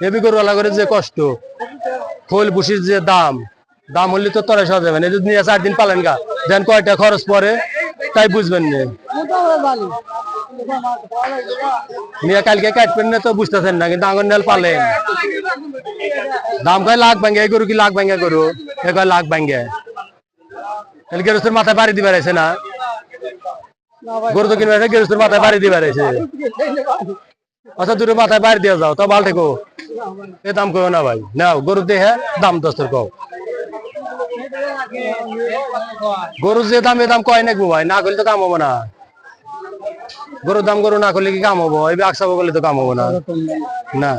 AB গরুওয়ালা করে যে কষ্ট, খোল ভুসির যে দাম হলে তো তরে সহজ যাবে না। যদি নিয়ে 4 দিন পালেন গা, দেন কয়টা খরচ পরে তাই বুঝবেন না। নিয়ে কালকে কাটবেন না তো বুঝতেছেন না, কিন্তু আঙুর নেল পালেন দাম কয় লাখ ভাঙ্গে। এই গরু কি লাখ ভাঙ্গে গরু? এ কয় লাখ ভাঙ্গে। তাহলে গেরস্তের মাথায় বাড়ি দিবার আছে না? গরু তো কিনবে গেরস্তের মাথায় বাড়ি দিবার আছে। আচ্ছা দুটো মাথায় বাড়ি দিয়ে যাও তো ভাল থেকো। এ দাম কো না ভাই, নাও গরু দেখে দাম দস্তর কও। গরু যে দাম এ দাম কয় নাকবো ভাই, না করলে তো কাম হবো না। গরুর দাম গরু না করলে কি কাম হবো? এই আকসাবো করলে তো কাম হবো না। না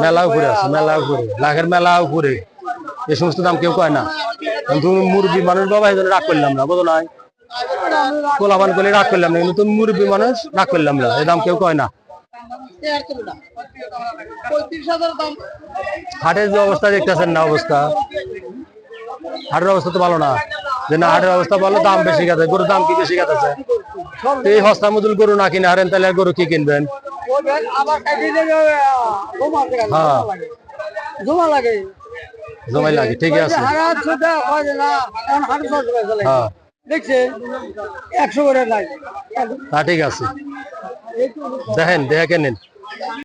মেলা উপরে আছে, মেলা উপরে, লাখের মেলা উপরে। এই সমস্ত দাম কেউ কয় না। তুমি মুরব্বী মানুষ বাবা, এই জন্য রাগ করলাম না, বুঝো নাই? কোলাবান করলে রাগ করলাম না, কিন্তু তুমি মুরব্বী মানুষ, রাগ করলাম না। এই দাম কেউ কয় না। হাটের যে অবস্থা দেখতেছেন না, অবস্থা হাটের অবস্থা তো ভালো না। যে না হাটের অবস্থা ভালো, দাম বেশি গেছে, গরুর দাম কি বেশি গেছে? এই হস্তা মজুল গরু না কিনে হারেন, তাহলে গরু কি কিনবেন? হ্যাঁ জমাই লাগে, ঠিকই আছে। হ্যাঁ ঠিক আছে, দেখেন দেখে কেনেন।